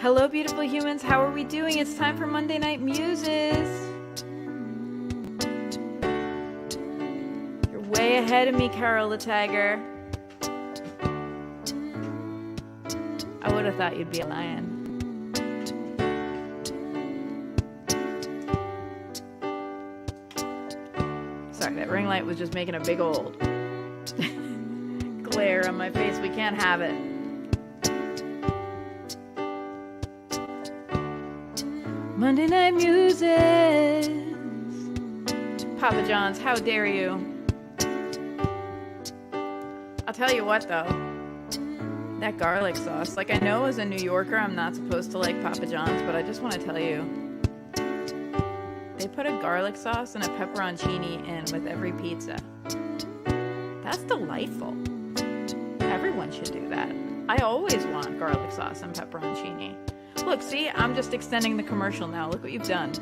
Hello, beautiful humans. How are we doing? It's time for Monday Night Muses. You're way ahead of me, Carol the Tiger. I would have thought you'd be a lion. Sorry, that ring light was just making a big old glare on my face. We can't have it. Monday Night Muses. Papa John's, how dare you? I'll tell you what though, that garlic sauce, like I know as a New Yorker I'm not supposed to like Papa John's, but I just want to tell you, they put a garlic sauce and a pepperoncini in with every pizza. That's delightful. Everyone should do that. I always want garlic sauce and pepperoncini. Look, see, I'm just extending the commercial now. Look what you've done.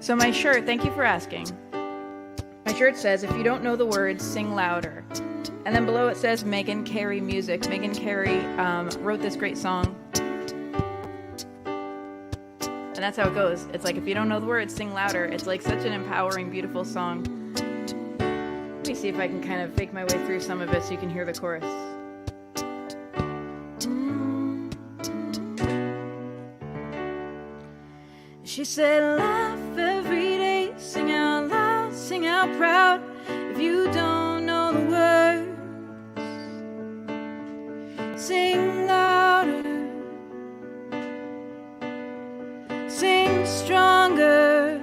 So my shirt, thank you for asking. My shirt says, if you don't know the words, sing louder. And then below it says Megan Carey music. Megan Carey wrote this great song. And that's how it goes. It's like, if you don't know the words, sing louder. It's like such an empowering, beautiful song. Let me see if I can kind of fake my way through some of it so you can hear the chorus. She said, laugh every day, sing out loud, sing out proud. If you don't know the words, sing louder, sing stronger,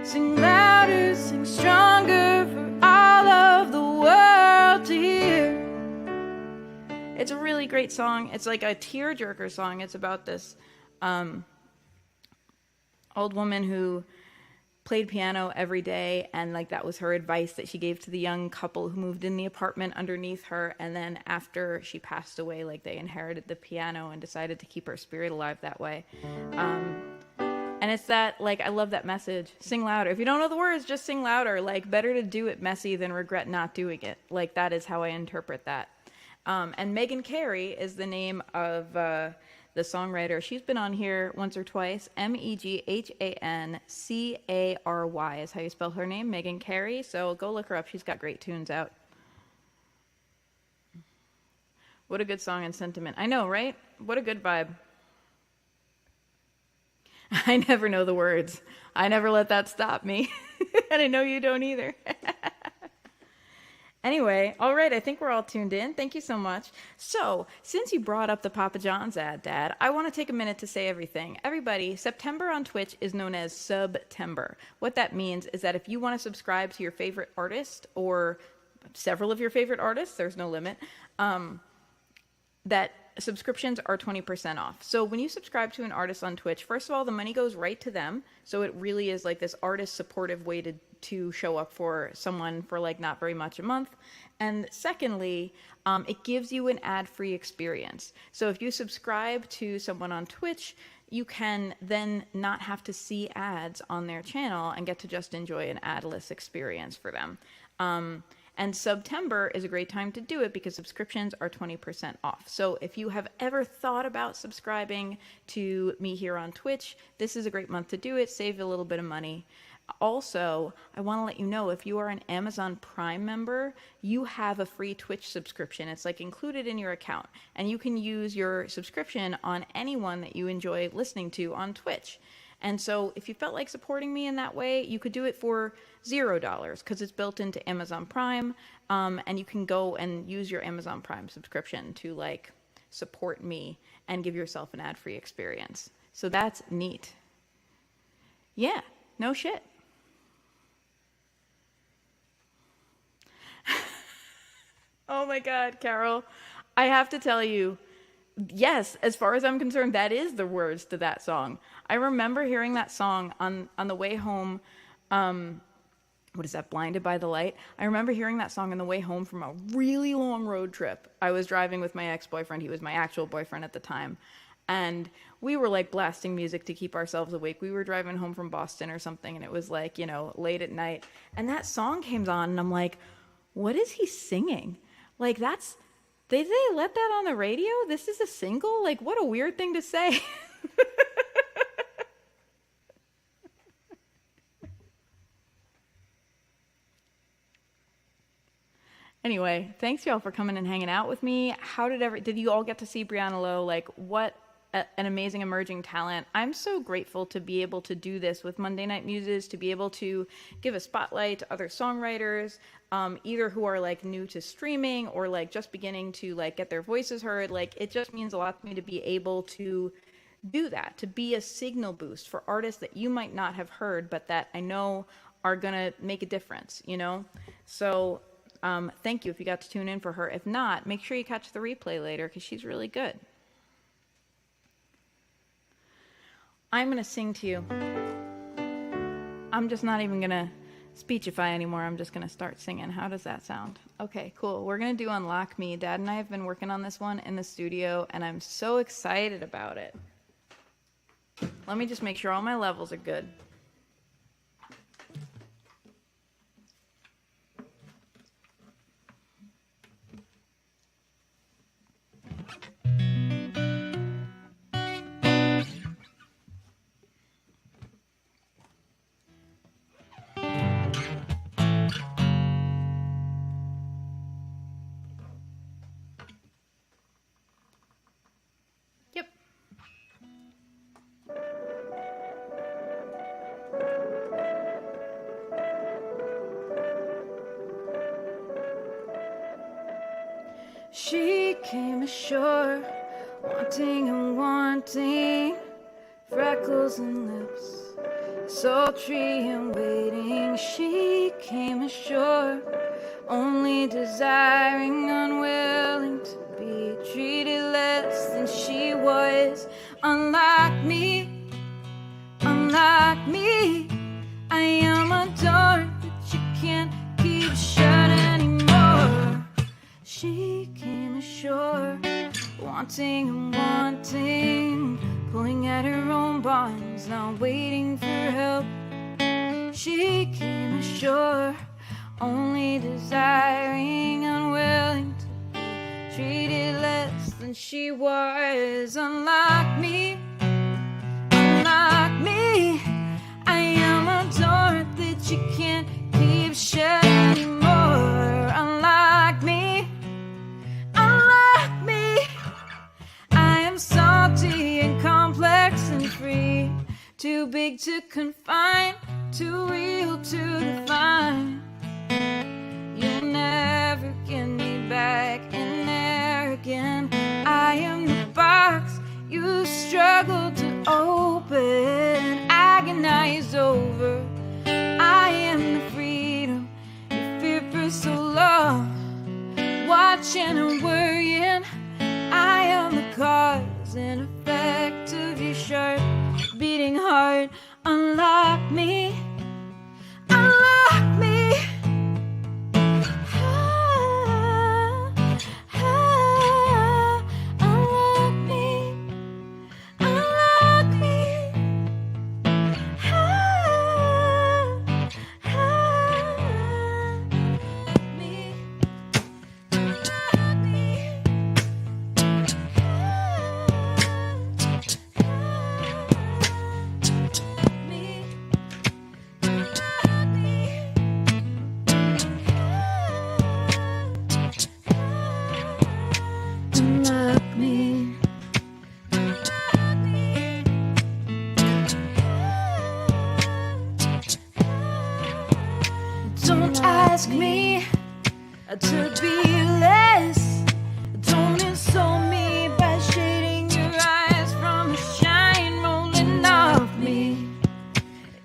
sing louder, sing stronger for all of the world to hear. It's a really great song. It's like a tearjerker song. It's about this old woman who played piano every day, and like that was her advice that she gave to the young couple who moved in the apartment underneath her. And then after she passed away, like they inherited the piano and decided to keep her spirit alive that way. And it's that, like, I love that message. Sing louder. If you don't know the words, just sing louder. Like, better to do it messy than regret not doing it. Like, that is how I interpret that. And Megan Carey is the name of the songwriter. She's been on here once or twice. MeghanCary is how you spell her name, Megan Carey. So go look her up. She's got great tunes out. What a good song and sentiment. I know, right? What a good vibe. I never know the words. I never let that stop me. And I know you don't either. Anyway, all right, I think we're all tuned in. Thank you so much. So, since you brought up the Papa John's ad, Dad, I want to take a minute to say everything. Everybody, September on Twitch is known as Subtember. What that means is that if you want to subscribe to your favorite artist or several of your favorite artists, there's no limit, that subscriptions are 20% off. So when you subscribe to an artist on Twitch, first of all, the money goes right to them. So it really is like this artist supportive way to show up for someone for like not very much a month. And secondly, it gives you an ad-free experience. So if you subscribe to someone on Twitch, you can then not have to see ads on their channel and get to just enjoy an adless experience for them. And September is a great time to do it because subscriptions are 20% off. So if you have ever thought about subscribing to me here on Twitch, this is a great month to do it. Save a little bit of money. Also, I want to let you know, if you are an Amazon Prime member, you have a free Twitch subscription. It's like included in your account, and you can use your subscription on anyone that you enjoy listening to on Twitch. And so if you felt like supporting me in that way, you could do it for $0 because it's built into Amazon Prime. And you can go and use your Amazon Prime subscription to like support me and give yourself an ad-free experience. So that's neat. Yeah, no shit. Oh my God, Carol. I have to tell you, yes, as far as I'm concerned, that is the words to that song. I remember hearing that song on the way home. What is that, Blinded by the Light? I remember hearing that song on the way home from a really long road trip. I was driving with my ex-boyfriend. He was my actual boyfriend at the time. And we were like blasting music to keep ourselves awake. We were driving home from Boston or something, and it was like, you know, late at night. And that song came on, and I'm like, what is he singing? Like they let that on the radio? This is a single? Like, what a weird thing to say. Anyway, thanks y'all for coming and hanging out with me. Did you all get to see Brianna Lowe? Like, what an amazing emerging talent. I'm so grateful to be able to do this with Monday Night Muses, to be able to give a spotlight to other songwriters, either who are like new to streaming or like just beginning to like get their voices heard. Like, it just means a lot to me to be able to do that, to be a signal boost for artists that you might not have heard, but that I know are gonna make a difference, you know? So thank you if you got to tune in for her. If not, make sure you catch the replay later because she's really good. I'm going to sing to you. I'm just not even going to speechify anymore. I'm just going to start singing. How does that sound? Okay, cool. We're going to do Unlock Me. Dad and I have been working on this one in the studio, and I'm so excited about it. Let me just make sure all my levels are good. Yep. She came ashore, wanting and wanting, freckles and lips, sultry and waiting. She came ashore, only desiring, unwilling to be treated less than she was. Unlock me, unlock me. I am a door that you can't keep shut anymore. She came ashore, wanting and wanting, pulling at her own bonds, not waiting for help. She came ashore, only desiring, unwilling to be treated less than she was. Unlock me, unlock me. I am a door that you can't keep shut anymore. Unlock me, unlock me. I am salty and complex and free, too big to confine, too real to define. You'll never get me back in there again. I am the box you struggle to open, agonize over. I am the freedom you feared for so long, watching and worrying. I am the cause and effect of your sharp beating heart. Unlock me, unlock me. Don't ask me to be less. Don't insult me by shading your eyes from the shine rolling off me.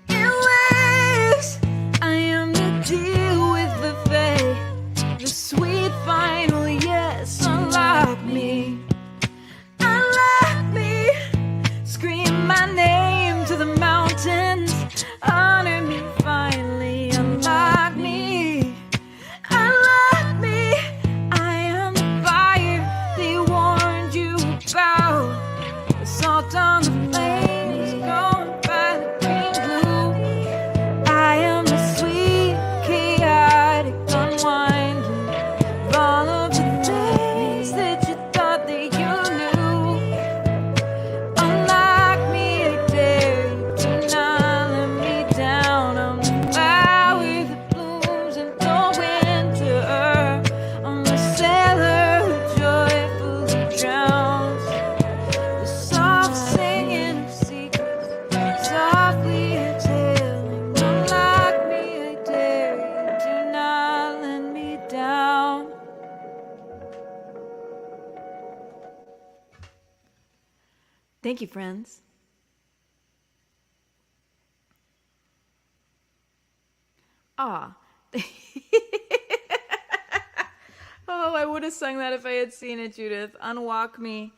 In waves, I am to deal with the fate, the sweet final yes. Unlock me, unlock me. Scream my name to the mountains, honor me finally. Unlock me, unlock me. I am Thank you, friends. Ah. Oh, I would have sung that if I had seen it, Judith. Unwalk me.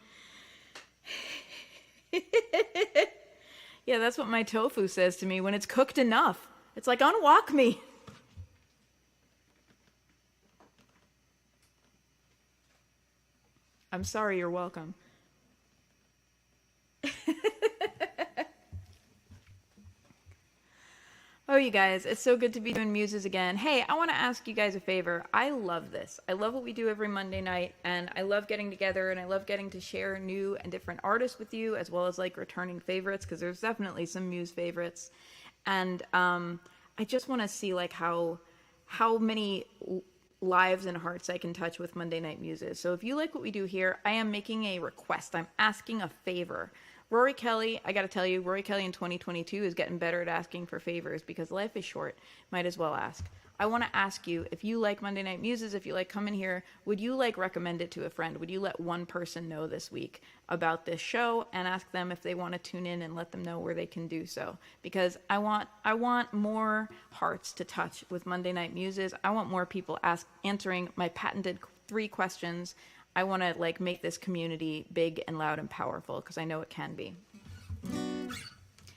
Yeah, that's what my tofu says to me when it's cooked enough. It's like, unwalk me. I'm sorry, you're welcome. Oh, you guys, it's so good to be doing Muses again. Hey, I want to ask you guys a favor. I love this. I love what we do every Monday night, and I love getting together, and I love getting to share new and different artists with you, as well as like returning favorites, because there's definitely some Muse favorites. And I just want to see like how many lives and hearts I can touch with Monday Night Muses. So if you like what we do here, I am making a request. I'm asking a favor. Rorie Kelly, I got to tell you, Rorie Kelly in 2022 is getting better at asking for favors because life is short. Might as well ask. I want to ask you, if you like Monday Night Muses, if you like coming here, would you like recommend it to a friend? Would you let one person know this week about this show and ask them if they want to tune in and let them know where they can do so? Because I want more hearts to touch with Monday Night Muses. I want more people answering my patented 3 questions. I want to like make this community big and loud and powerful because I know it can be.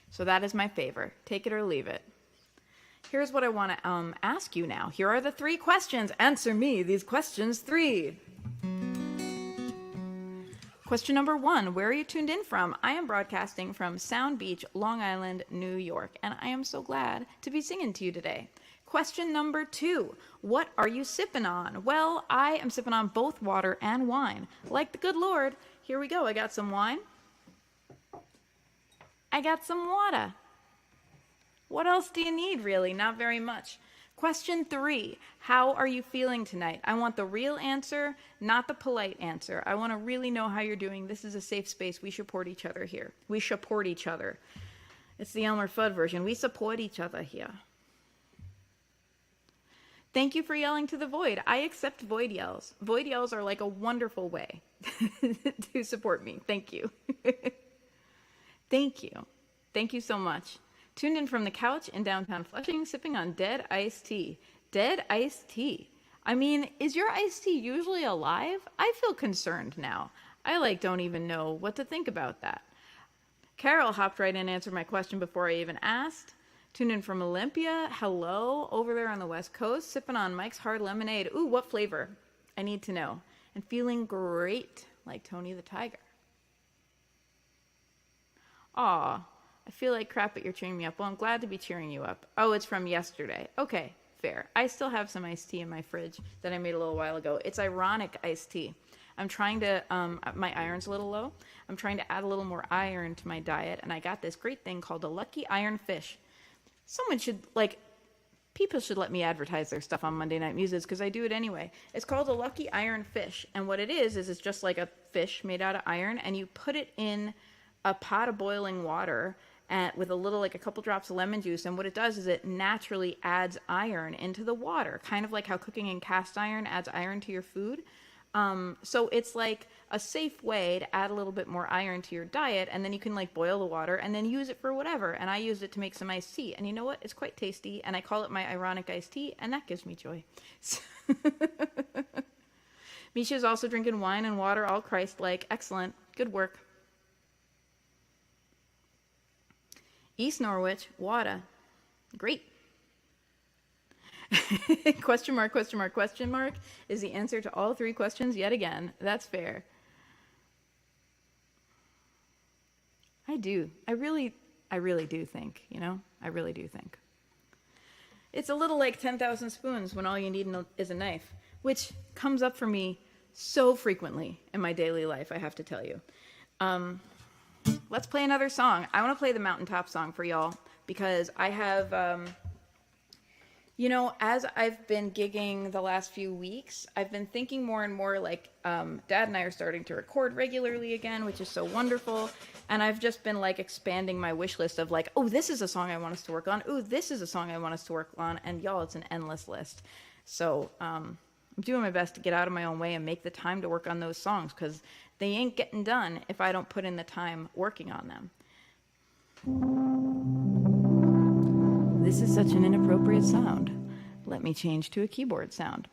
So that is my favor. Take it or leave it. Here's what I want to ask you now. Here are the 3 questions. Answer me these questions 3. Question number 1. Where are you tuned in from? I am broadcasting from Sound Beach, Long Island, New York, and I am so glad to be singing to you today. Question number 2. What are you sipping on? Well, I am sipping on both water and wine. Like the good Lord. Here we go. I got some wine. I got some water. What else do you need, really? Not very much. Question 3. How are you feeling tonight? I want the real answer, not the polite answer. I want to really know how you're doing. This is a safe space. We support each other here. We support each other. It's the Elmer Fudd version. We support each other here. Thank you for yelling to the void. I accept void yells. Void yells are like a wonderful way to support me. Thank you. Thank you. Thank you so much. Tuned in from the couch in downtown Flushing, sipping on dead iced tea. Dead iced tea. I mean, is your iced tea usually alive? I feel concerned now. I don't even know what to think about that. Carol hopped right in and answered my question before I even asked. Tuned in from Olympia. Hello, over there on the West Coast, sipping on Mike's Hard Lemonade. Ooh, what flavor? I need to know. And feeling great, like Tony the Tiger. Aw, I feel like crap, but you're cheering me up. Well, I'm glad to be cheering you up. Oh, it's from yesterday. Okay, fair. I still have some iced tea in my fridge that I made a little while ago. It's ironic iced tea. I'm trying to, my iron's a little low. I'm trying to add a little more iron to my diet, and I got this great thing called a Lucky Iron Fish. Someone should, people should let me advertise their stuff on Monday Night Muses because I do it anyway. It's called a Lucky Iron Fish, and what it is it's just like a fish made out of iron, and you put it in a pot of boiling water and with a couple drops of lemon juice, and what it does is it naturally adds iron into the water, kind of like how cooking in cast iron adds iron to your food. So it's like a safe way to add a little bit more iron to your diet, and then you can boil the water and then use it for whatever. And I used it to make some iced tea, and you know what? It's quite tasty, and I call it my ironic iced tea, and that gives me joy. Misha's also drinking wine and water, all Christ-like. Excellent. Good work. East Norwich, water. Great. Question mark, question mark, question mark is the answer to all 3 questions yet again. That's fair. I do. I really do think, I really do think. It's a little like 10,000 spoons when all you need is a knife, which comes up for me so frequently in my daily life, I have to tell you. Let's play another song. I want to play the Mountaintop Song for y'all because I have, as I've been gigging the last few weeks, I've been thinking more and more Dad and I are starting to record regularly again, which is so wonderful. And I've just been expanding my wish list of oh, this is a song I want us to work on. Ooh, this is a song I want us to work on. And y'all, it's an endless list. So, I'm doing my best to get out of my own way and make the time to work on those songs, because they ain't getting done if I don't put in the time working on them. This is such an inappropriate sound. Let me change to a keyboard sound.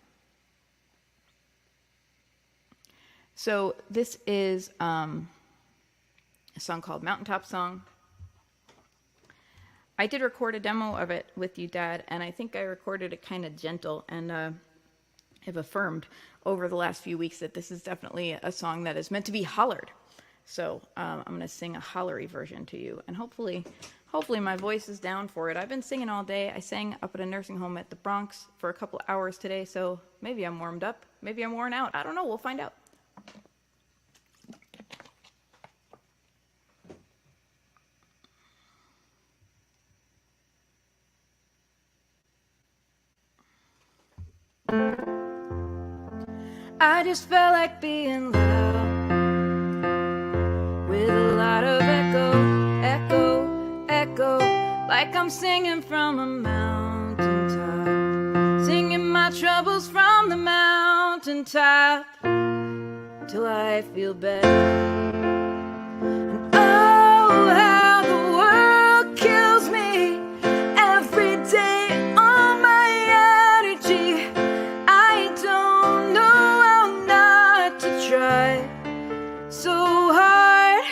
So this is a song called Mountaintop Song. I did record a demo of it with you, Dad, and I think I recorded it kind of gentle, and have affirmed over the last few weeks that this is definitely a song that is meant to be hollered. So I'm going to sing a hollery version to you, and hopefully my voice is down for it. I've been singing all day. I sang up at a nursing home at the Bronx for a couple hours today, so maybe I'm warmed up. Maybe I'm worn out. I don't know. We'll find out. I just felt like being loud, with a lot of echo, echo, echo, like I'm singing from a mountaintop, singing my troubles from the mountaintop, till I feel better. And oh, how the world kills me every day on my energy. I don't know try so hard.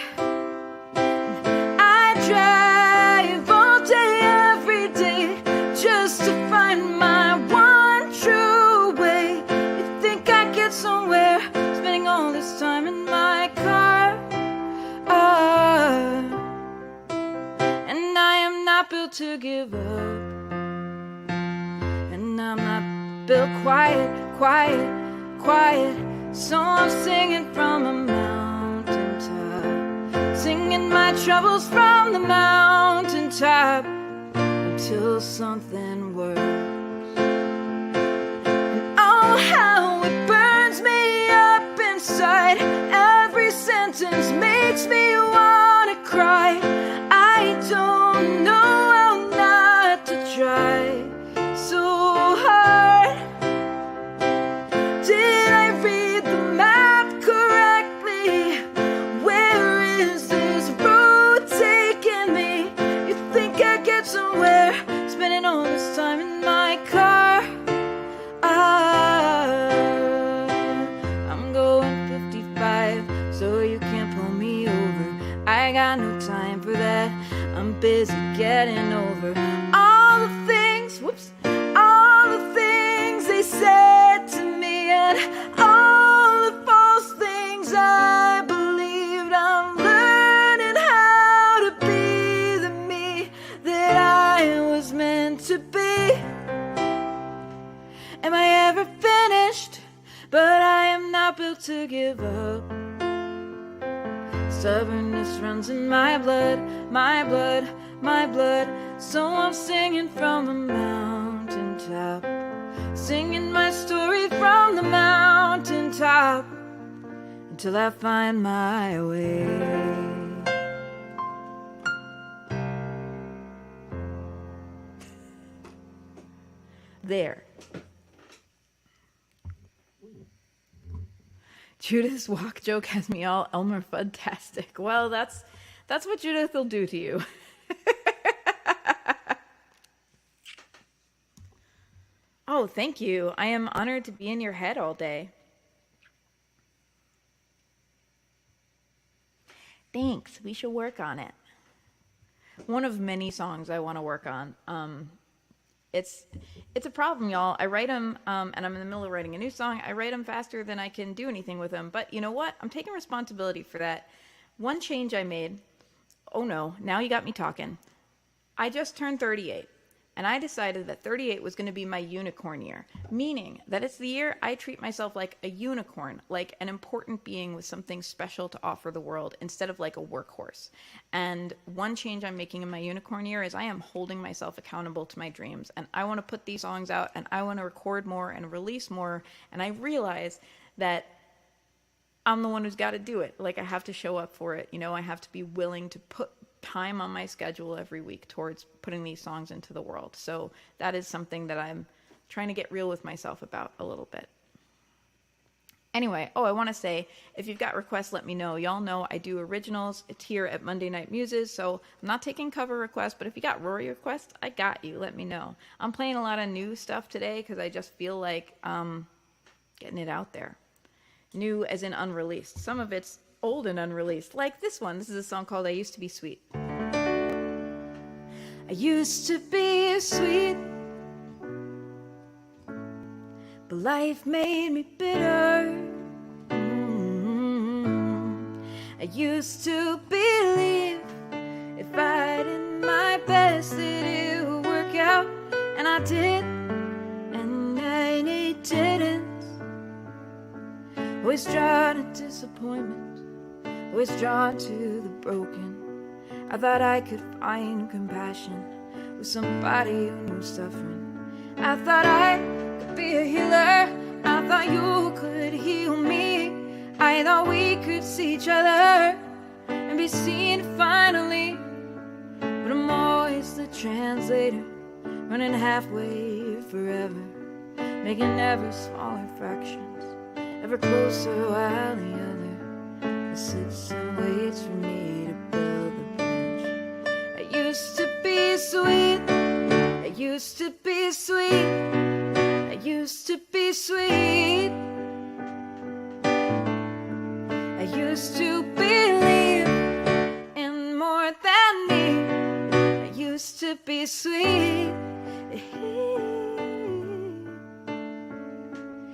I drive all day every day just to find my one true way. You think I get somewhere spending all this time in my car? And I am not built to give up, and I'm not built quiet, quiet, quiet. So I'm singing from a mountaintop, singing my troubles from the mountaintop, until something works. And oh, how it burns me up inside. Every sentence makes me wanna cry. I don't know how not to try so hard. Did I read the map correctly? Where is this road taking me? You think I get somewhere spending all this time in my car? I'm going 55, so you can't pull me over. I got no time for that. I'm busy getting over all the things, all the things they said to me, and all the false things I believed. I'm learning how to be the me that I was meant to be. Am I ever finished? But I am not built to give up. Stubbornness runs in my blood, my blood, my blood. So I'm singing from a mountaintop, singing my story from the mountaintop, until I find my way. There. Judith's walk joke has me all Elmer Fudd-tastic. Well, that's what Judith will do to you. Oh, thank you. I am honored to be in your head all day. Thanks. We should work on it. One of many songs I want to work on. It's a problem, y'all. I write them, and I'm in the middle of writing a new song. I write them faster than I can do anything with them. But you know what? I'm taking responsibility for that. One change I made. Oh no, now you got me talking. I just turned 38. And I decided that 38 was going to be my unicorn year, meaning that it's the year I treat myself like a unicorn, like an important being with something special to offer the world, instead of like a workhorse. And one change I'm making in my unicorn year is I am holding myself accountable to my dreams. And I want to put these songs out, and I want to record more and release more. And I realize that I'm the one who's got to do it. Like, I have to show up for it. You know, I have to be willing to put time on my schedule every week towards putting these songs into the world. So that is something that I'm trying to get real with myself about a little bit. Anyway, I want to say, if you've got requests, let me know. Y'all know I do originals. It's here at Monday Night Muses, so I'm not taking cover requests, but if you got Rorie requests, I got you. Let me know. I'm playing a lot of new stuff today because I just feel like getting it out there. New as in unreleased. Some of it's old and unreleased, like this one. This is a song called I Used to Be Sweet. I used to be sweet, but life made me bitter. I used to believe if I did my best that it would work out, and I did, and then it didn't. Always drawn to disappointment, always drawn to the broken. I thought I could find compassion with somebody who knew suffering. I thought I could be a healer, I thought you could heal me. I thought we could see each other and be seen finally. But I'm always the translator, running halfway forever, making ever smaller fractions, ever closer while the other sits and waits for me to build the bridge. I used to be sweet, I used to be sweet, I used to be sweet. I used to believe in more than me. I used to be sweet.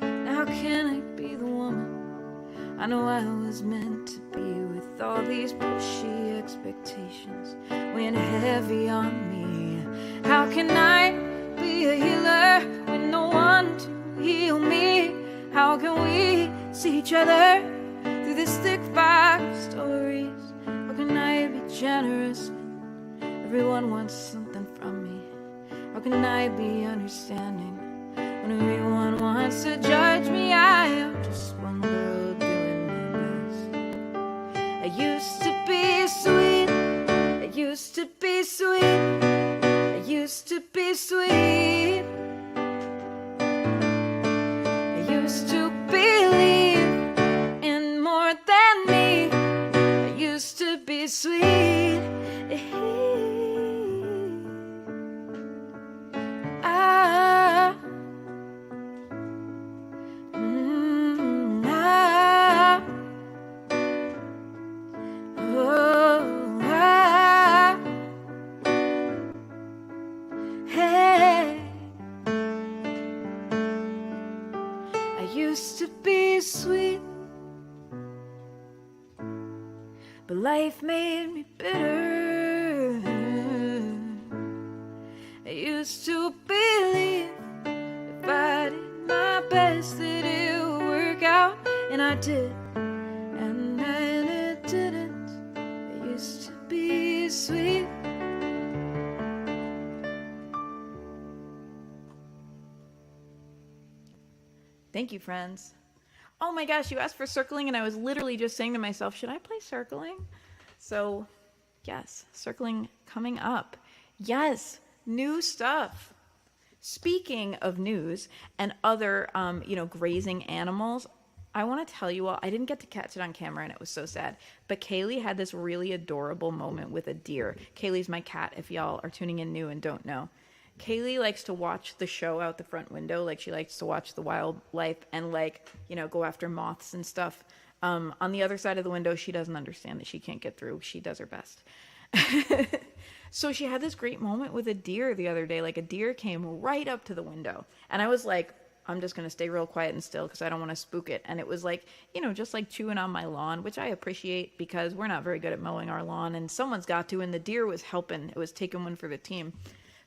Now can I be the woman I know I was meant to be, with all these pushy expectations weighing heavy on me? How can I be a healer with no one to heal me? How can we see each other through this thick fire of stories? How can I be generous when everyone wants something from me? How can I be understanding when everyone wants to judge me? I am just one girl doing my best. I used to be sweet, I used to be sweet, I used to be sweet. I used to believe in more than me. I used to be sweet. Used to be sweet, but life made me bitter. I used to believe if I did my best that it would work out, and I did, and then it didn't. I used to be sweet. Thank you, friends. Oh my gosh, you asked for circling, and I was literally just saying to myself, should I play circling? So, yes, circling coming up. Yes, new stuff. Speaking of news and other, grazing animals, I want to tell you all, I didn't get to catch it on camera, and it was so sad, but Kaylee had this really adorable moment with a deer. Kaylee's my cat, if y'all are tuning in new and don't know. Kaylee likes to watch the show out the front window. Like, she likes to watch the wildlife and, go after moths and stuff. On the other side of the window, she doesn't understand that she can't get through. She does her best. So she had this great moment with a deer the other day. Like, a deer came right up to the window. And I was like, I'm just going to stay real quiet and still because I don't want to spook it. And it was like, just like chewing on my lawn, which I appreciate because we're not very good at mowing our lawn. And someone's got to, and the deer was helping. It was taking one for the team.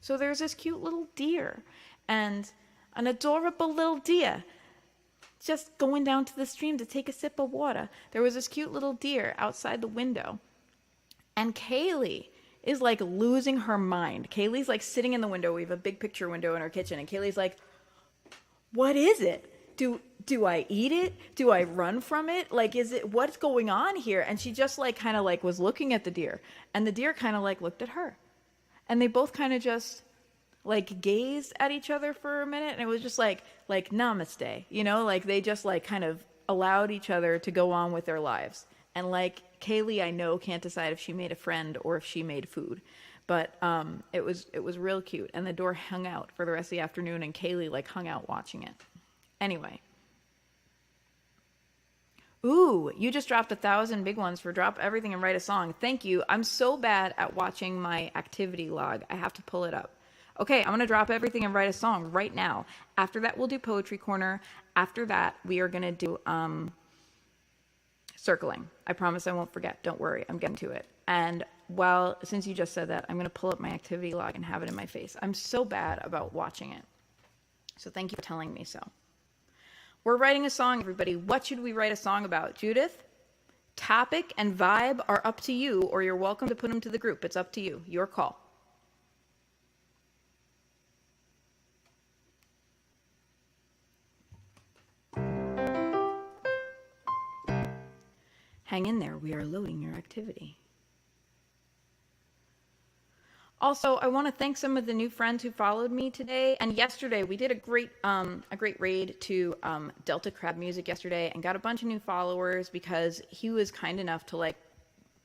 So there's this cute little deer and an adorable little deer just going down to the stream to take a sip of water. There was this cute little deer outside the window. And Kaylee is like losing her mind. Kaylee's like sitting in the window. We have a big picture window in our kitchen. And Kaylee's like, what is it? Do I eat it? Do I run from it? Like, what's going on here? And she just kind of was looking at the deer. And the deer kind of looked at her. And they both kind of just gazed at each other for a minute, and it was just like namaste, they just kind of allowed each other to go on with their lives. And like Kaylee, I know can't decide if she made a friend or if she made food, but it was real cute. And the door hung out for the rest of the afternoon, and Kaylee like hung out watching it. Anyway. Ooh, you just dropped 1,000 big ones for drop everything and write a song. Thank you. I'm so bad at watching my activity log. I have to pull it up. Okay, I'm going to drop everything and write a song right now. After that, we'll do Poetry Corner. After that, we are going to do circling. I promise I won't forget. Don't worry. I'm getting to it. And since you just said that, I'm going to pull up my activity log and have it in my face. I'm so bad about watching it. So thank you for telling me so. We're writing a song, everybody. What should we write a song about? Judith, topic and vibe are up to you, or you're welcome to put them to the group. It's up to you. Your call. Hang in there. We are loading your activity. Also, I want to thank some of the new friends who followed me today. And yesterday, we did a great raid to Delta Crab Music yesterday, and got a bunch of new followers because he was kind enough to like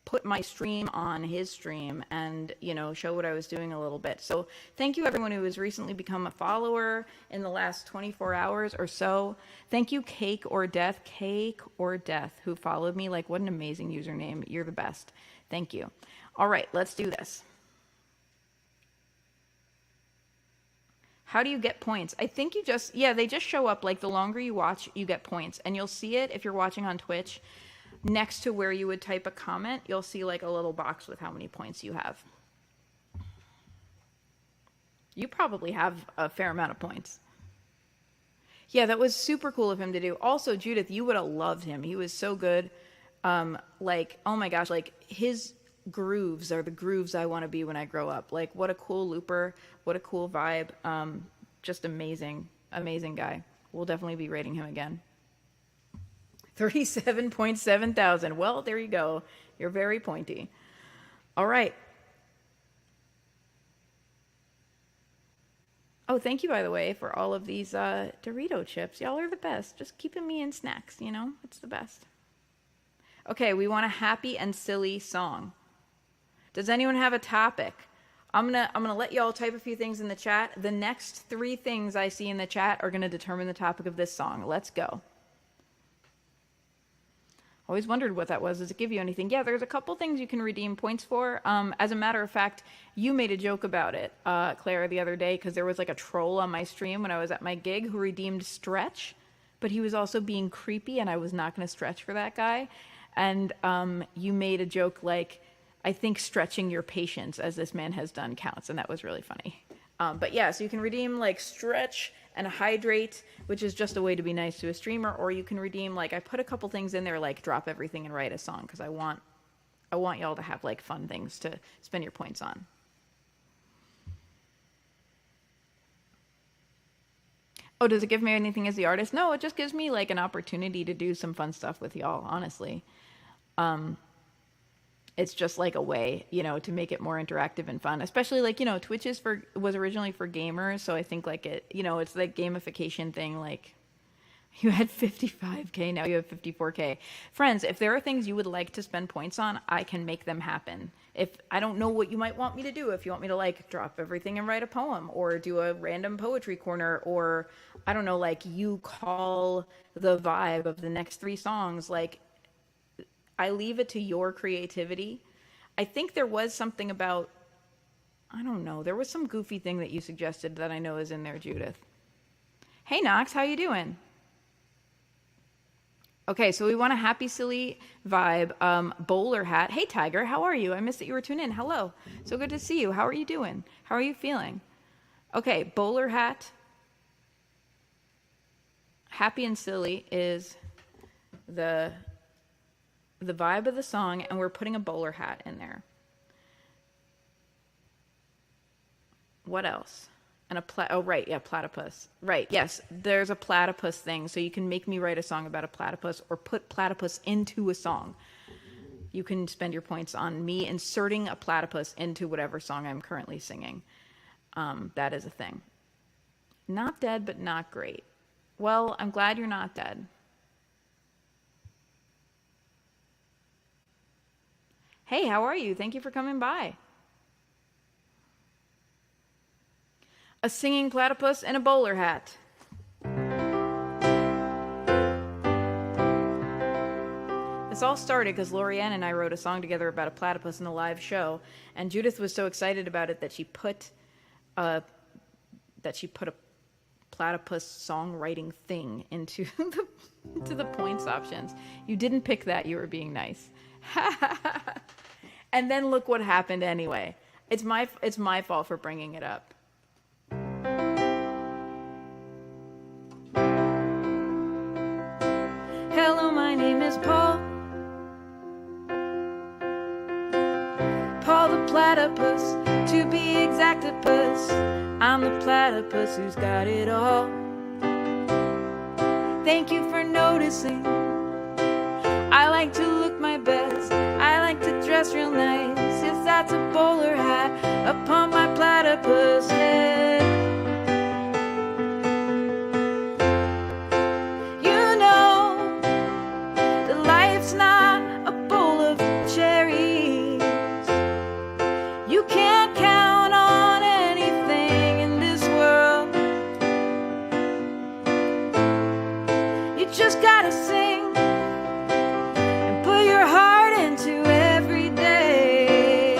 put my stream on his stream and, you know, show what I was doing a little bit. So thank you everyone who has recently become a follower in the last 24 hours or so. Thank you Cake or Death, who followed me. Like, what an amazing username. You're the best. Thank you. All right, let's do this. How do you get points? I think you just, they just show up. Like, the longer you watch, you get points. And you'll see it if you're watching on Twitch. Next to where you would type a comment, you'll see like a little box with how many points you have. You probably have a fair amount of points. Yeah, that was super cool of him to do. Also, Judith, you would have loved him. He was so good. Like, oh my gosh, like his grooves are the grooves I want to be when I grow up. Like, what a cool looper. What a cool vibe. Just amazing, amazing guy. We'll definitely be rating him again. 37.7 thousand. Well, there you go. You're very pointy. All right. Oh, thank you, by the way, for all of these Dorito chips. Y'all are the best. Just keeping me in snacks, you know? It's the best. Okay, we want a happy and silly song. Does anyone have a topic? I'm gonna let y'all type a few things in the chat. The next 3 things I see in the chat are gonna determine the topic of this song. Let's go. Always wondered what that was. Does it give you anything? Yeah, there's a couple things you can redeem points for. As a matter of fact, you made a joke about it, Claire, the other day, because there was like a troll on my stream when I was at my gig who redeemed stretch, but he was also being creepy, and I was not going to stretch for that guy. And you made a joke like, I think stretching your patience, as this man has done, counts, and that was really funny. But yeah, so you can redeem like stretch and hydrate, which is just a way to be nice to a streamer, or you can redeem, like, I put a couple things in there like drop everything and write a song, because I want y'all to have like fun things to spend your points on. Oh, does it give me anything as the artist? No, it just gives me like an opportunity to do some fun stuff with y'all, honestly. It's just like a way, you know, to make it more interactive and fun, especially like, you know, Twitch was originally for gamers. So I think like it, you know, it's like gamification thing. Like, you had 55K, now you have 54K. Friends, if there are things you would like to spend points on, I can make them happen. If I don't know what you might want me to do, if you want me to like drop everything and write a poem, or do a random poetry corner, or I don't know, like you call the vibe of the next 3 songs, like, I leave it to your creativity. I think there was something about, I don't know, there was some goofy thing that you suggested that I know is in there, Judith. Hey, Knox, how you doing? Okay, so we want a happy, silly vibe. Bowler hat. Hey, Tiger, how are you? I missed that you were tuning in. Hello. So good to see you. How are you doing? How are you feeling? Okay, bowler hat. Happy and silly is the vibe of the song, and we're putting a bowler hat in there. What else? And platypus. Right, yes, there's a platypus thing, so you can make me write a song about a platypus or put platypus into a song. You can spend your points on me inserting a platypus into whatever song I'm currently singing. That is a thing. Not dead, but not great. Well, I'm glad you're not dead. Hey, how are you? Thank you for coming by. A singing platypus in a bowler hat. This all started because Lorianne and I wrote a song together about a platypus in a live show, and Judith was so excited about it that she put a platypus songwriting thing into the points options. You didn't pick that. You were being nice. And then look what happened anyway. It's my fault for bringing it up. Hello, my name is Paul. Paul the platypus, to be exactopus. I'm the platypus who's got it all. Thank you for noticing. I like to look my best. I like to dress real nice. If that's a bowler hat upon my platypus head. You know that life's not a bowl of cherries. You can't count on anything in this world. You just gotta sing and put your heart into every day.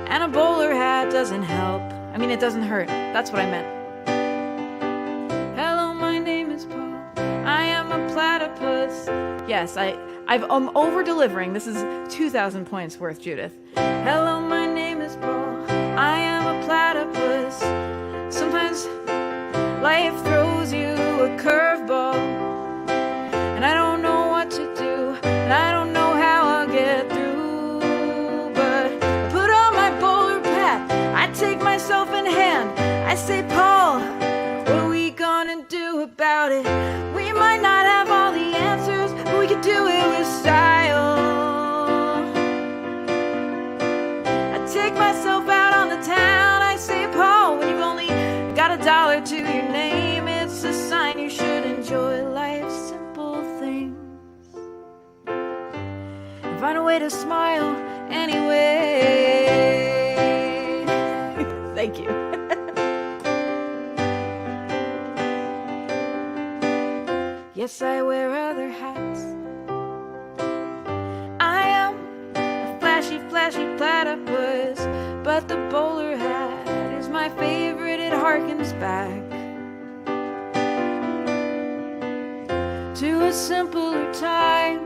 And a bowler hat doesn't help. I mean, it doesn't hurt. That's what I meant. Hello, my name is Paul. I am a platypus. Yes, I'm over-delivering. This is 2,000 points worth, Judith. Hello, my name is Paul. I am a platypus. Sometimes life throws you a curveball, and I don't know what to do, and I don't know how I'll get through. But I put on my bowler hat, I take myself in hand, I say, Paul, what are we gonna do about it? We might not have all the answers, but we could do it with style. I take myself out on the town, I say, Paul, when you've only got $1 to your name, it's a sign you should enjoy life's simple things and find a way to smile anyway. Thank you. Yes, I wear other hats. I am a flashy, flashy platypus, but the bowler hat is my favorite. It harkens back to a simpler time,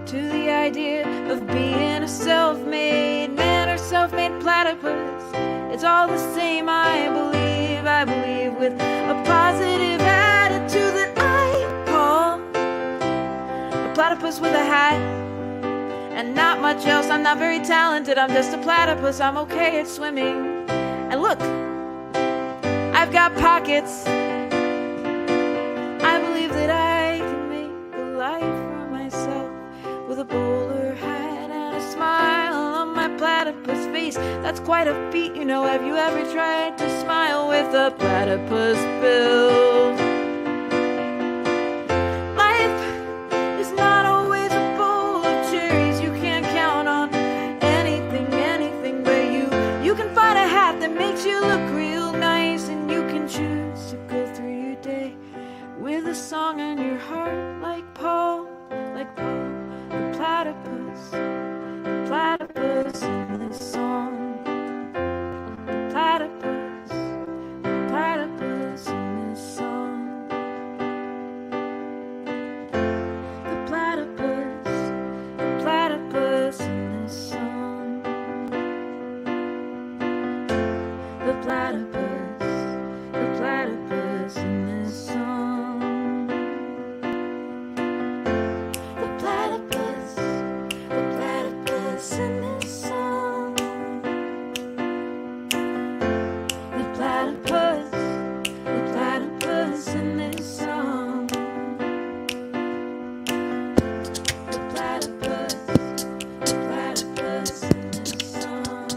to the idea of being a self-made man or self-made platypus. It's all the same, I believe with a positive attitude that I call a platypus with a hat and not much else. I'm not very talented, I'm just a platypus. I'm okay at swimming. And look, I've got pockets. I believe that I can make a life for myself with a bowler hat and a smile on my platypus face. That's quite a feat, you know. Have you ever tried to smile with a platypus bill? Life is not always a bowl of cherries. You can't count on anything, but you can find a hat that makes you look real nice, and you can choose to go through your day with a song on your heart, like Paul, the platypus in this song. The platypus in this song. The platypus in this song. The platypus in this song. The platypus in this song. The platypus in this song. The platypus in this song.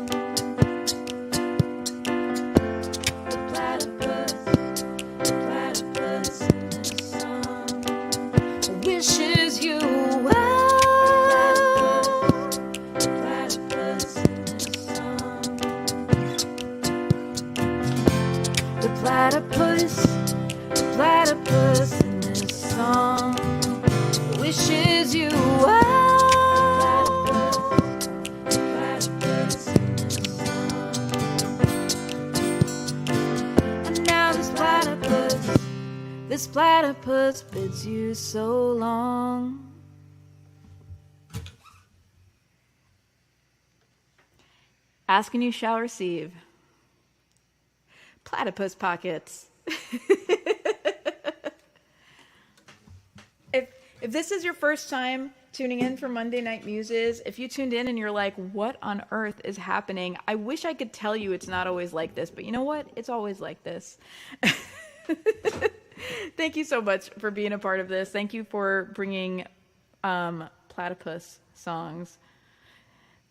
platypus in this song wishes you well. Platypus in this song. And now this platypus bids you so long. Ask and you shall receive. Platypus pockets. If this is your first time tuning in for Monday Night Muses, if you tuned in and you're like, what on earth is happening? I wish I could tell you it's not always like this, but you know what? It's always like this. Thank you so much for being a part of this. Thank you for bringing platypus songs.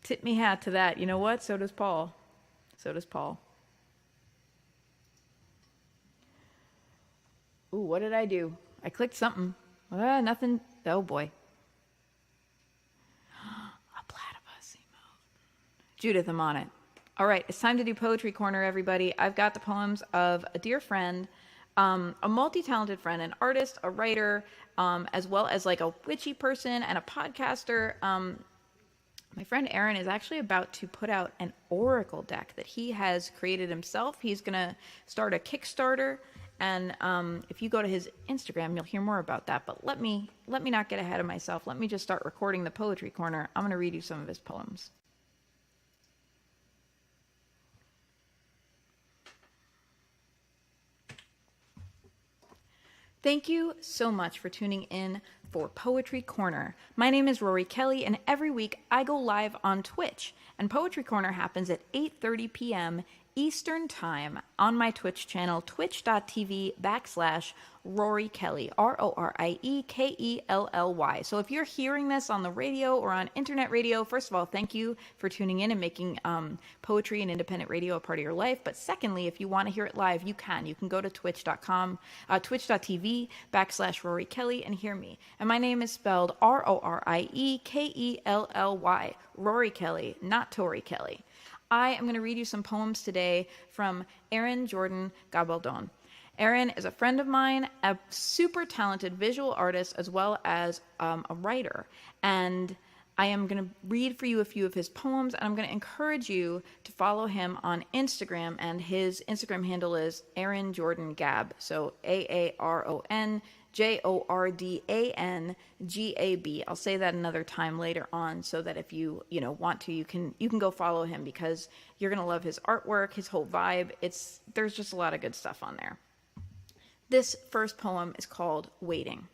Tip me hat to that. You know what? So does Paul. Ooh, what did I do? I clicked something. Nothing. Oh boy. A platypus emote. Judith, I'm on it. All right, it's time to do Poetry Corner, everybody. I've got the poems of a dear friend, a multi-talented friend, an artist, a writer, as well as like a witchy person and a podcaster. My friend Aaron is actually about to put out an oracle deck that he has created himself. He's going to start a Kickstarter. And if you go to his Instagram, you'll hear more about that. But let me not get ahead of myself. Let me just start recording the Poetry Corner. I'm going to read you some of his poems. Thank you so much for tuning in for Poetry Corner. My name is Rorie Kelly, and every week I go live on Twitch. And Poetry Corner happens at 8:30 p.m. Eastern Time on my Twitch channel, twitch.tv/Rorie Kelly, RORIEKELLY. So if you're hearing this on the radio or on internet radio, first of all, thank you for tuning in and making poetry and independent radio a part of your life. But secondly, if you want to hear it live, you can. You can go to twitch.tv/Rorie Kelly and hear me. And my name is spelled RORIEKELLY, Rorie Kelly, not Tori Kelly. I am going to read you some poems today from Erin Jordan Gabaldon. Erin is a friend of mine, a super talented visual artist, as well as a writer. And I am going to read for you a few of his poems, and I'm going to encourage you to follow him on Instagram. And his Instagram handle is Erin Jordan Gab. So AARONJORDANGAB. I'll say that another time later on, so that if you want to, you can go follow him, because you're gonna love his artwork, his whole vibe. There's just a lot of good stuff on there. This first poem is called Waiting.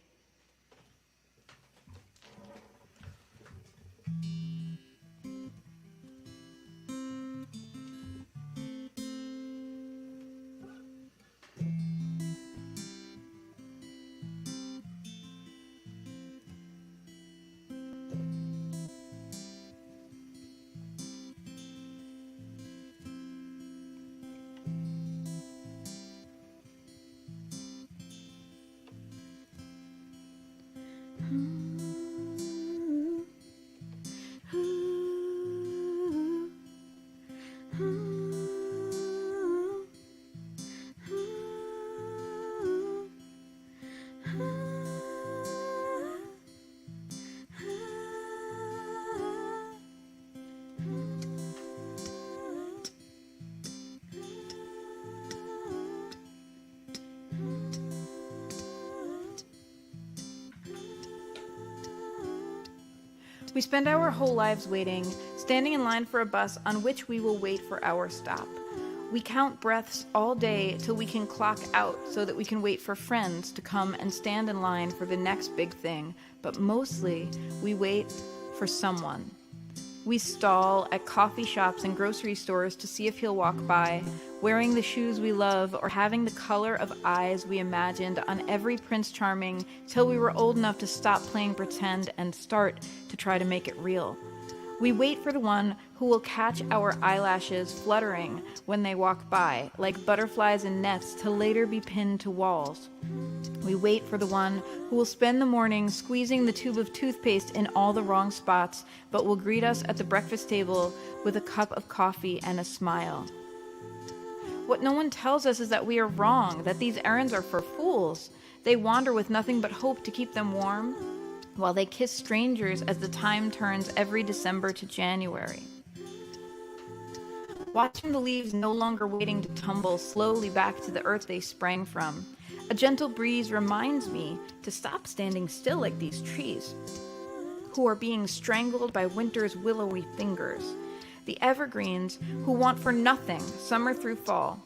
We spend our whole lives waiting, standing in line for a bus on which we will wait for our stop. We count breaths all day till we can clock out so that we can wait for friends to come and stand in line for the next big thing. But mostly, we wait for someone. We stall at coffee shops and grocery stores to see if he'll walk by, wearing the shoes we love or having the color of eyes we imagined on every Prince Charming, till we were old enough to stop playing pretend and start to try to make it real. We wait for the one who will catch our eyelashes fluttering when they walk by, like butterflies in nets to later be pinned to walls. We wait for the one who will spend the morning squeezing the tube of toothpaste in all the wrong spots, but will greet us at the breakfast table with a cup of coffee and a smile. What no one tells us is that we are wrong, that these errands are for fools. They wander with nothing but hope to keep them warm, while they kiss strangers as the time turns every December to January. Watching the leaves no longer waiting to tumble slowly back to the earth they sprang from, a gentle breeze reminds me to stop standing still like these trees, who are being strangled by winter's willowy fingers. The evergreens, who want for nothing, summer through fall,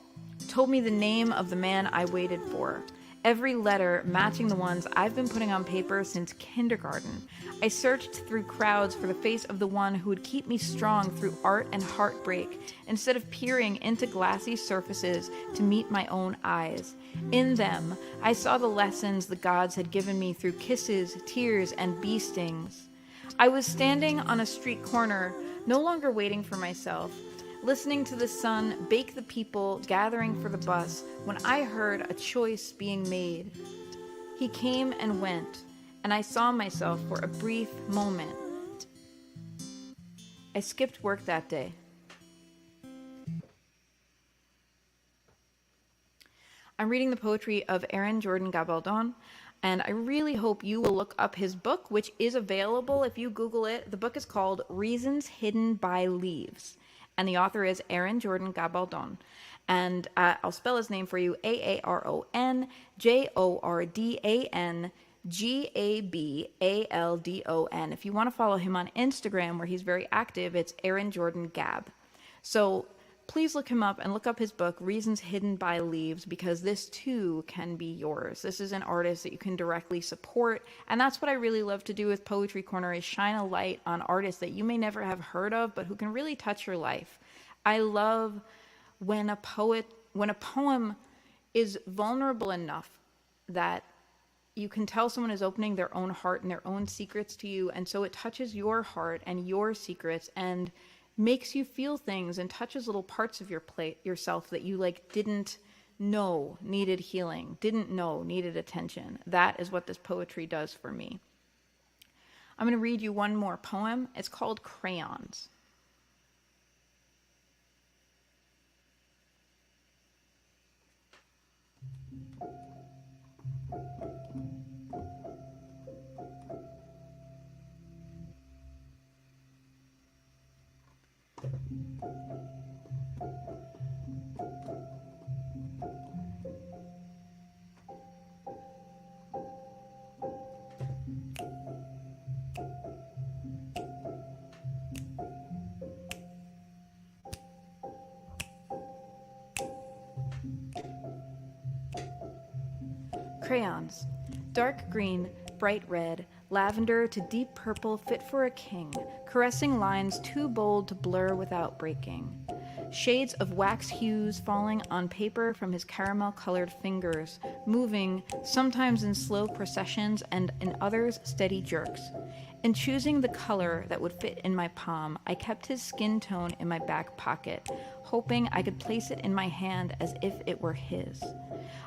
told me the name of the man I waited for. Every letter matching the ones I've been putting on paper since kindergarten. I searched through crowds for the face of the one who would keep me strong through art and heartbreak, instead of peering into glassy surfaces to meet my own eyes. In them, I saw the lessons the gods had given me through kisses, tears, and bee stings. I was standing on a street corner, no longer waiting for myself, listening to the sun bake the people gathering for the bus, when I heard a choice being made. He came and went, and I saw myself for a brief moment. I skipped work that day. I'm reading the poetry of Aaron Jordan Gabaldon, and I really hope you will look up his book, which is available if you Google it. The book is called Reasons Hidden by Leaves, and the author is Aaron Jordan Gabaldon. And I'll spell his name for you, AaronJordanGabaldon. If you want to follow him on Instagram, where he's very active, it's Aaron Jordan Gab. So please look him up and look up his book, Reasons Hidden by Leaves, because this too can be yours. This is an artist that you can directly support, and that's what I really love to do with Poetry Corner, is shine a light on artists that you may never have heard of, but who can really touch your life. I love when a poem is vulnerable enough that you can tell someone is opening their own heart and their own secrets to you, and so it touches your heart and your secrets and makes you feel things and touches little parts of yourself that you didn't know needed healing, didn't know needed attention. That is what this poetry does for me. I'm going to read you one more poem. It's called Crayons. Crayons. Dark green, bright red, lavender to deep purple, fit for a king, caressing lines too bold to blur without breaking. Shades of wax hues falling on paper from his caramel-colored fingers, moving, sometimes in slow processions and in others steady jerks. In choosing the color that would fit in my palm, I kept his skin tone in my back pocket, hoping I could place it in my hand as if it were his.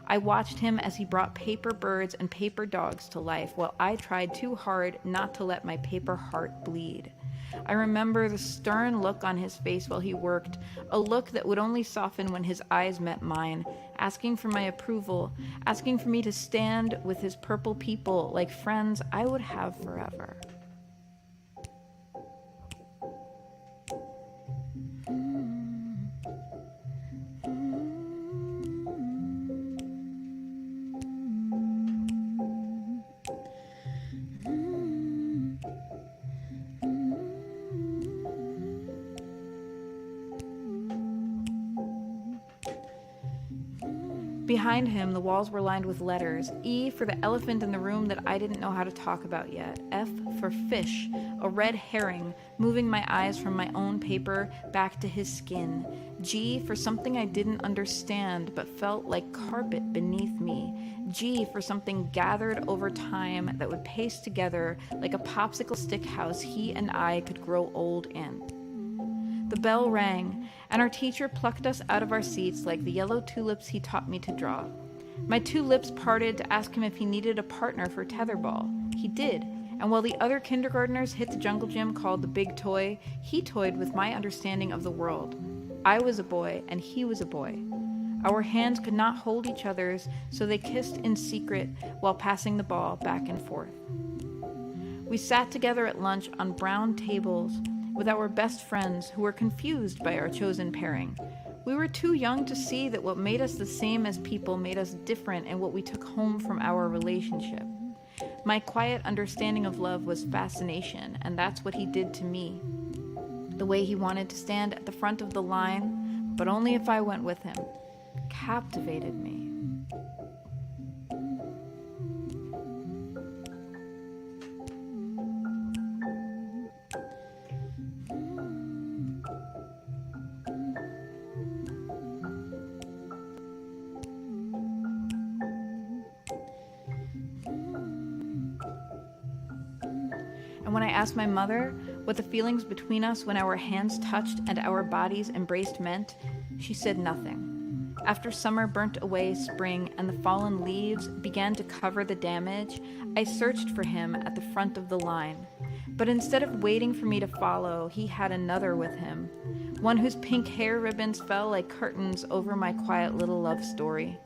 I watched him as he brought paper birds and paper dogs to life, while I tried too hard not to let my paper heart bleed. I remember the stern look on his face while he worked, a look that would only soften when his eyes met mine, asking for my approval, asking for me to stand with his purple people like friends I would have forever. Behind him, the walls were lined with letters. E for the elephant in the room that I didn't know how to talk about yet. F for fish, a red herring, moving my eyes from my own paper back to his skin. G for something I didn't understand but felt like carpet beneath me. G for something gathered over time that would paste together like a popsicle stick house he and I could grow old in. The bell rang, and our teacher plucked us out of our seats like the yellow tulips he taught me to draw. My two lips parted to ask him if he needed a partner for tetherball. He did, and while the other kindergartners hit the jungle gym called the Big Toy, he toyed with my understanding of the world. I was a boy, and he was a boy. Our hands could not hold each other's, so they kissed in secret while passing the ball back and forth. We sat together at lunch on brown tables with our best friends who were confused by our chosen pairing. We were too young to see that what made us the same as people made us different in what we took home from our relationship. My quiet understanding of love was fascination, and that's what he did to me. The way he wanted to stand at the front of the line, but only if I went with him, captivated me. And when I asked my mother what the feelings between us when our hands touched and our bodies embraced meant, she said nothing. After summer burnt away spring and the fallen leaves began to cover the damage, I searched for him at the front of the line. But instead of waiting for me to follow, he had another with him, one whose pink hair ribbons fell like curtains over my quiet little love story.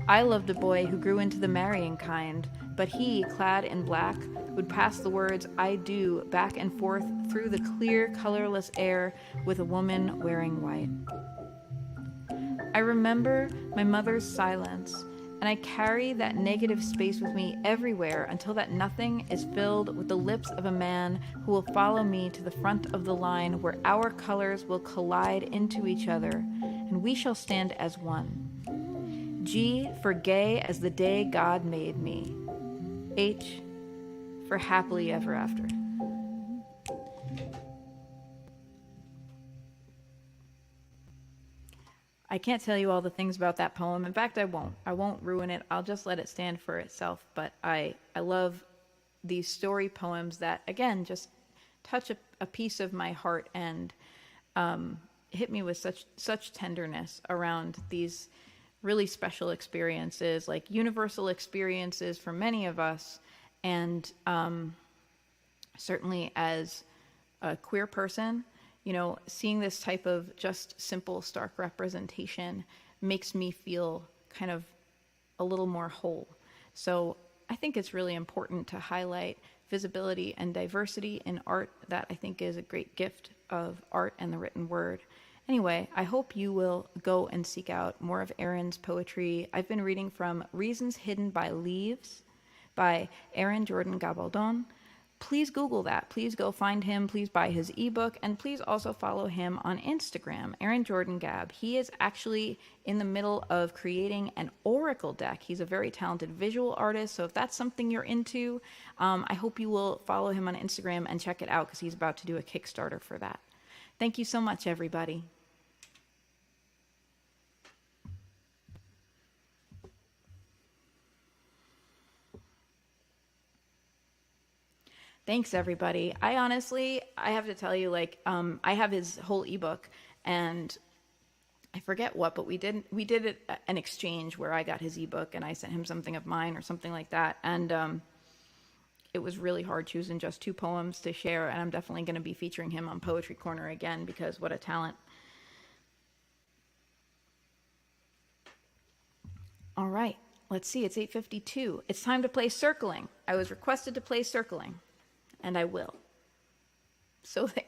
I loved a boy who grew into the marrying kind, but he, clad in black, would pass the words "I do" back and forth through the clear, colorless air with a woman wearing white. I remember my mother's silence, and I carry that negative space with me everywhere until that nothing is filled with the lips of a man who will follow me to the front of the line where our colors will collide into each other, and we shall stand as one. G for gay as the day God made me. H for happily ever after. I can't tell you all the things about that poem. In fact, I won't. I won't ruin it. I'll just let it stand for itself. But I love these story poems that, again, just touch a piece of my heart and hit me with such tenderness around these really special experiences, like universal experiences for many of us. And certainly as a queer person, you know, seeing this type of just simple, stark representation makes me feel kind of a little more whole. So I think it's really important to highlight visibility and diversity in art. That I think is a great gift of art and the written word. Anyway, I hope you will go and seek out more of Aaron's poetry. I've been reading from Reasons Hidden by Leaves by Aaron Jordan Gabaldon. Please Google that. Please go find him. Please buy his ebook. And please also follow him on Instagram, Aaron Jordan Gab. He is actually in the middle of creating an oracle deck. He's a very talented visual artist. So if that's something you're into, I hope you will follow him on Instagram and check it out because he's about to do a Kickstarter for that. Thank you so much, everybody. Thanks, everybody. I have to tell you, like, I have his whole ebook, and I forget what, but we did an exchange where I got his ebook and I sent him something of mine or something like that, and it was really hard choosing just 2 poems to share, and I'm definitely going to be featuring him on Poetry Corner again because what a talent. All right, let's see. It's 8:52. It's time to play Circling. I was requested to play Circling. And I will. So there.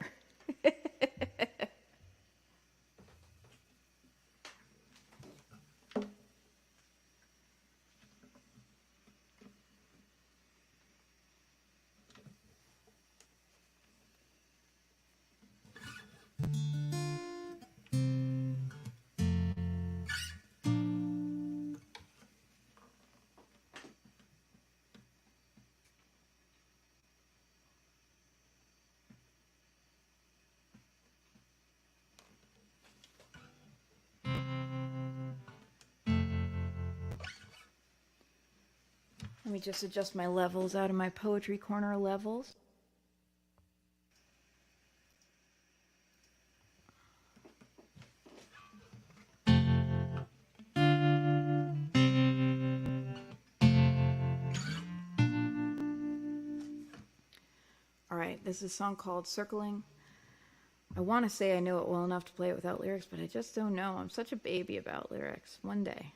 Let me just adjust my levels out of my Poetry Corner levels. All right, this is a song called Circling I want to say I know it well enough to play it without lyrics, but I just don't know. I'm such a baby about lyrics. One day.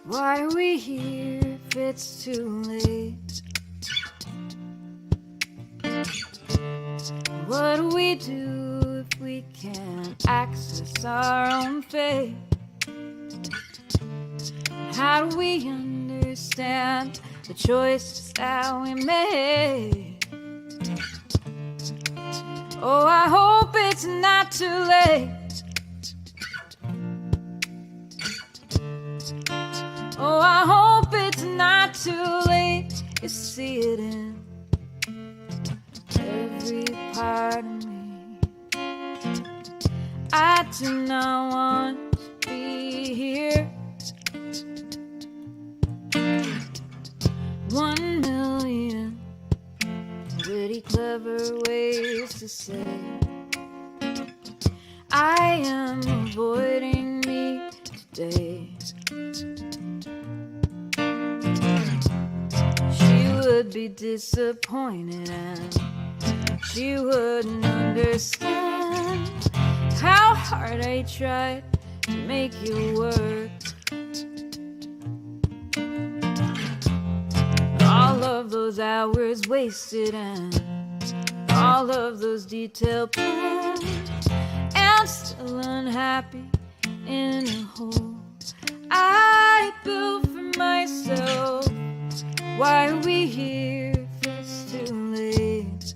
Why are we here if it's too late? What do we do if we can't access our own fate? How do we understand the choices that we made? Oh, I hope it's not too late. Oh, I hope it's not too late. You see it in every part of me. I do not want to be here. 1,000,000 witty, clever ways to say I am avoiding me today. Would be disappointed and she wouldn't understand how hard I tried to make you work. All of those hours wasted and all of those detailed plans, and still unhappy in a hole I built for myself. Why are we here if it's too late?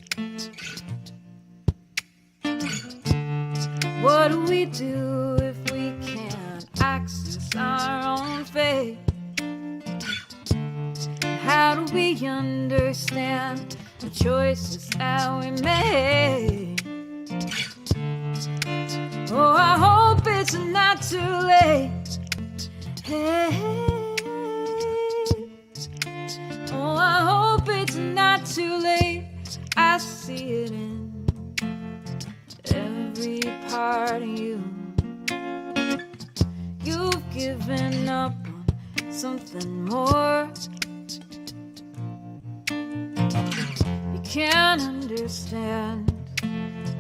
What do we do if we can't access our own fate? How do we understand the choices that we made? Oh, I hope it's not too late. Hey. Oh, I hope it's not too late. I see it in every part of you. You've given up on something more. You can't understand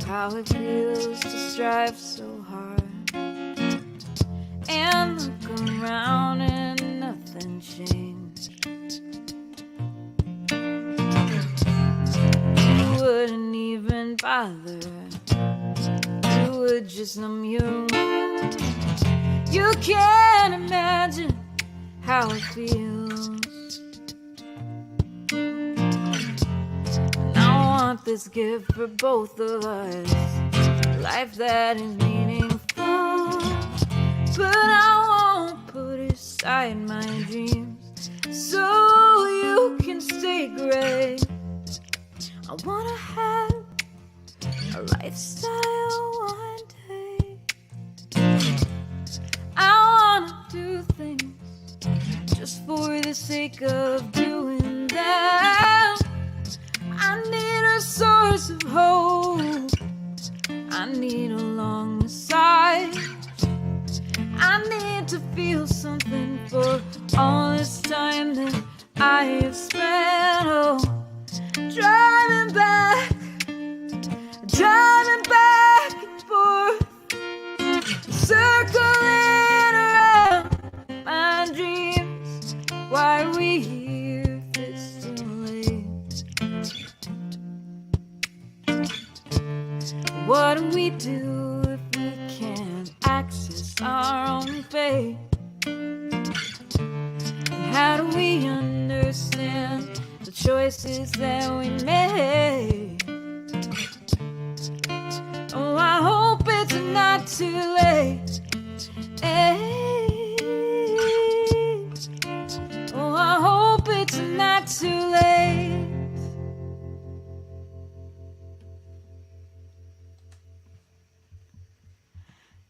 how it feels to strive so hard and look around and nothing changed. Wouldn't even bother. You would just numb your wound. You can't imagine how it feels. And I want this gift for both of us, a life that is meaningful. But I won't put aside my dreams so you can stay great. I wanna have a lifestyle one day. I wanna do things just for the sake of doing them. I need a source of hope. I need a long massage. I need to feel something for all this time that I have spent. Oh, driving back and forth, circling around my dreams. Why are we here if it's too late? What do we do if we can't access our own fate? And how do we understand the choices that we made? Oh, I hope it's not too late. Oh, I hope it's not too late.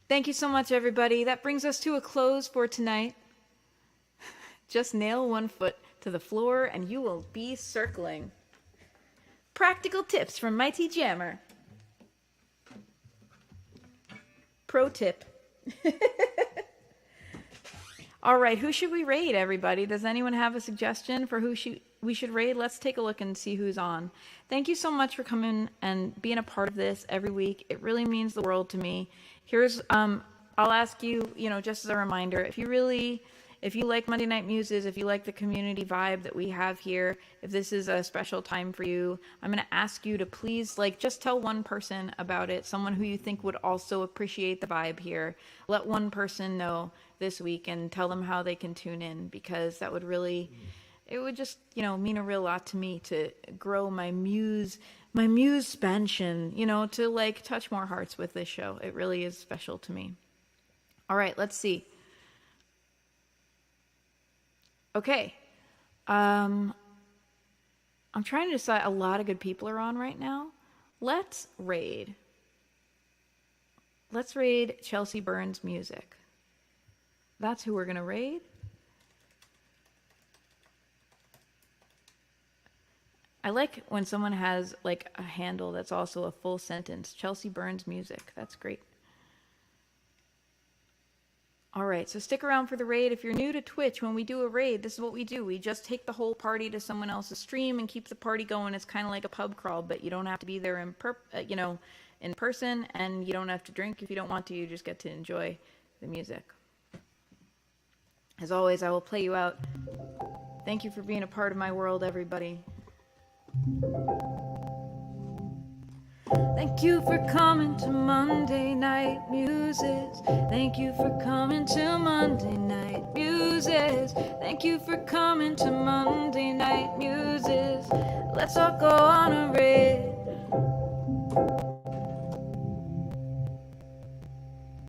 Thank you so much, everybody. That brings us to a close for tonight. Just nail one foot to the floor and you will be circling. Practical tips from Mighty Jammer. Pro tip. All right, who should we raid, everybody? Does anyone have a suggestion for who we should raid? Let's take a look and see who's on. Thank you so much for coming and being a part of this every week. It really means the world to me. Here's, I'll ask you, just as a reminder, if you like Monday Night Muses, if you like the community vibe that we have here, if this is a special time for you, I'm going to ask you to please, just tell one person about it, someone who you think would also appreciate the vibe here. Let one person know this week and tell them how they can tune in, because that would really, it would just, mean a real lot to me to grow my muse expansion, to touch more hearts with this show. It really is special to me. All right, let's see. Okay. I'm trying to decide. A lot of good people are on right now. Let's raid Chelsea Burns Music. That's who we're going to raid. I like when someone has a handle that's also a full sentence. Chelsea Burns Music. That's great. All right, so stick around for the raid. If you're new to Twitch, when we do a raid, this is what we do. We just take the whole party to someone else's stream and keep the party going. It's kind of like a pub crawl, but you don't have to be there in person, and you don't have to drink if you don't want to. You just get to enjoy the music. As always, I will play you out. Thank you for being a part of my world, everybody. Thank you for coming to Monday Night Muses. Thank you for coming to Monday Night Muses. Thank you for coming to Monday Night Muses. Let's all go on a